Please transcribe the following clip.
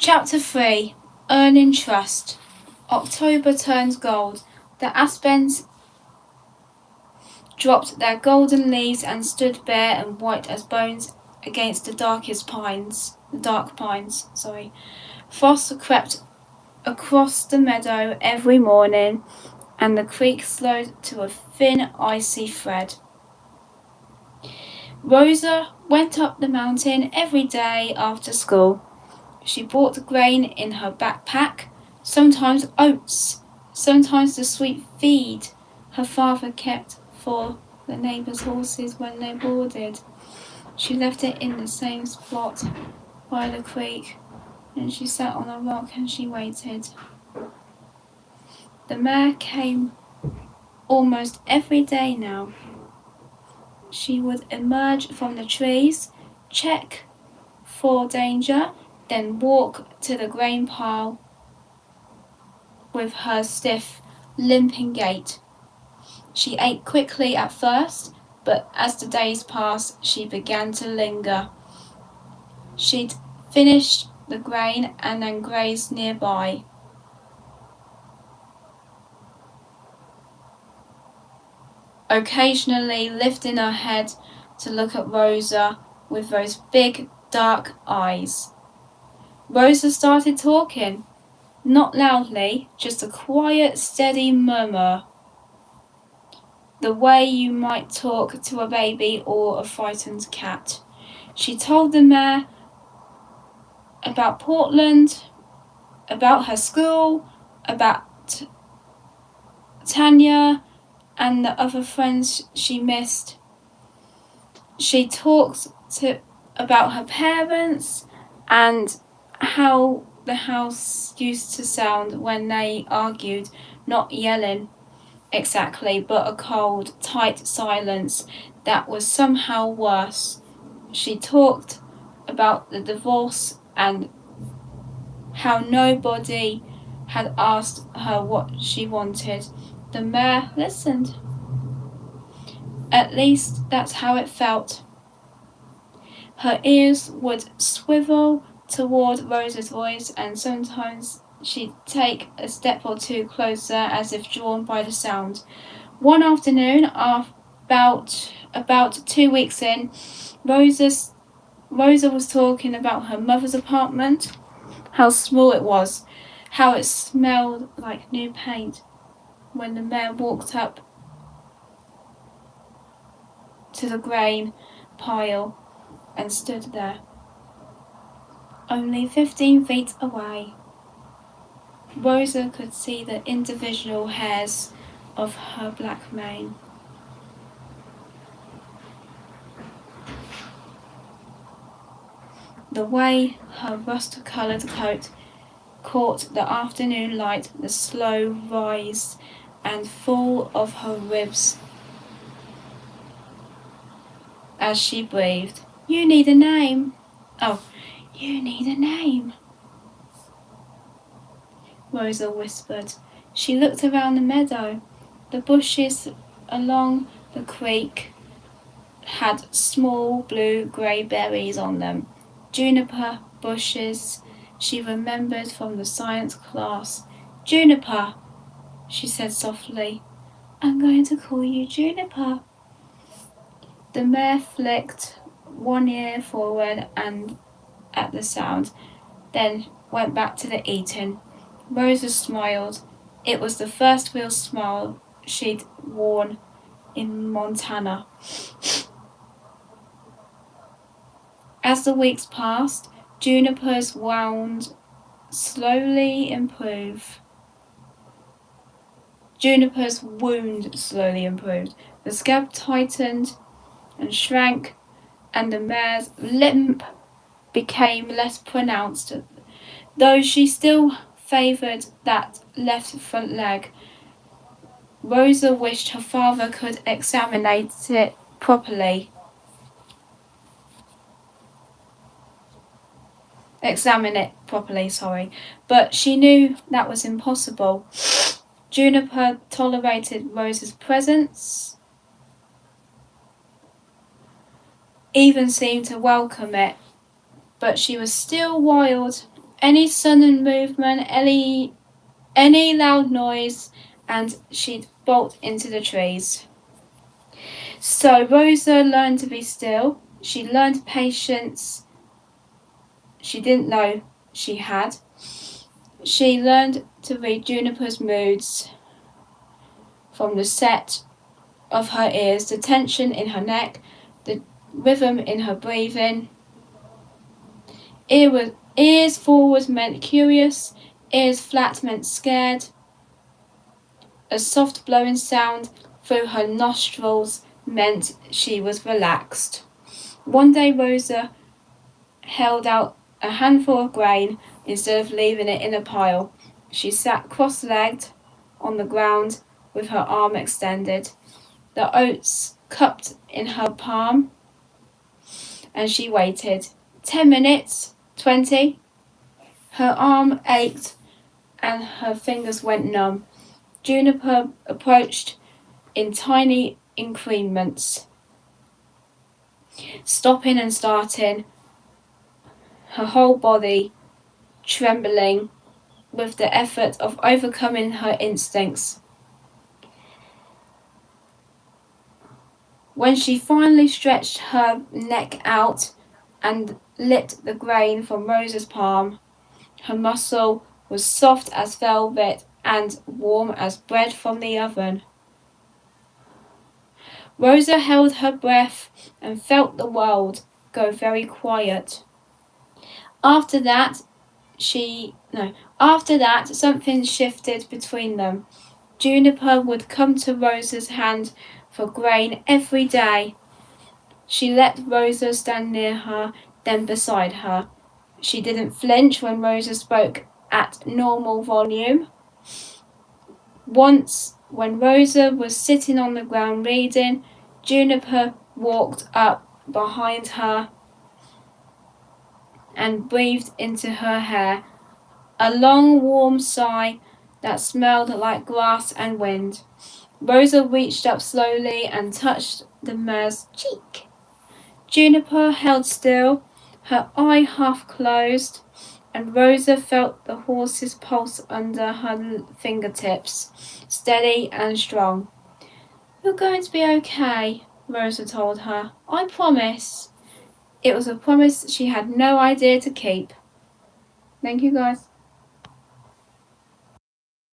Chapter 3. Earning Trust. October turns gold. The aspens dropped their golden leaves and stood bare and white as bones against the dark pines. Frost crept across the meadow every morning, and the creek slowed to a thin, icy thread. Rosa went up the mountain every day after school. She brought grain in her backpack, sometimes oats, sometimes the sweet feed her father kept for the neighbours' horses when they boarded. She left it in the same spot by the creek, and she sat on a rock and she waited. The mare came almost every day now. She would emerge from the trees, check for danger, then walk to the grain pile with her stiff, limping gait. She ate quickly at first, but as the days passed, she began to linger. She'd finish the grain and then graze nearby. Occasionally lifting her head to look at Rosa with those big, dark eyes. Rosa started talking, not loudly, just a quiet, steady murmur. The way you might talk to a baby or a frightened cat. She told the mare about Portland, about her school, about Tanya and the other friends she missed. She talked about her parents and how the house used to sound when they argued, not yelling exactly, but a cold, tight silence that was somehow worse. She talked about the divorce and how nobody had asked her what she wanted. The mare listened. At least that's how it felt. Her ears would swivel toward Rosa's voice, and sometimes she'd take a step or two closer as if drawn by the sound. One afternoon, about 2 weeks in, Rosa was talking about her mother's apartment, how small it was, how it smelled like new paint, when the mare walked up to the grain pile and stood there, only 15 feet away. Rosa could see the individual hairs of her black mane. The way her rust-coloured coat caught the afternoon light, the slow rise and fall of her ribs as she breathed. You need a name. Oh, you need a name, Rosa whispered. She looked around the meadow. The bushes along the creek had small blue-grey berries on them. Juniper bushes, she remembered from the science class. Juniper, she said softly. I'm going to call you Juniper. The mare flicked one ear forward and at the sound, then went back to the eating. Rosa smiled. It was the first real smile she'd worn in Montana. As the weeks passed, Juniper's wound slowly improved. The scab tightened and shrank, and the mare's limp became less pronounced, though she still favoured that left front leg. Rosa wished her father could examine it properly, but she knew that was impossible. Juniper tolerated Rosa's presence, even seemed to welcome it, but she was still wild any sudden movement, any loud noise, and she'd bolt into the trees. So Rosa learned to be still. She learned patience she didn't know she had. She learned to read Juniper's moods from the set of her ears, the tension in her neck, the rhythm in her breathing. Ears forward meant curious, ears flat meant scared. A soft blowing sound through her nostrils meant she was relaxed. One day Rosa held out a handful of grain instead of leaving it in a pile. She sat cross-legged on the ground with her arm extended, the oats cupped in her palm, and she waited. 10 minutes, 20. Her arm ached and her fingers went numb. Juniper approached in tiny increments, stopping and starting, her whole body trembling with the effort of overcoming her instincts. When she finally stretched her neck out and licked the grain from Rosa's palm, her muscle was soft as velvet and warm as bread from the oven. Rosa held her breath and felt the world go very quiet. After that, something shifted between them. Juniper would come to Rosa's hand for grain every day. She let Rosa stand near her, then beside her. She didn't flinch when Rosa spoke at normal volume. Once, when Rosa was sitting on the ground reading, Juniper walked up behind her and breathed into her hair, a long warm sigh that smelled like grass and wind. Rosa reached up slowly and touched the mare's cheek. Juniper held still, her eye half closed, and Rosa felt the horse's pulse under her fingertips, steady and strong. "You're going to be okay," Rosa told her. "I promise." It was a promise she had no idea to keep. Thank you, guys.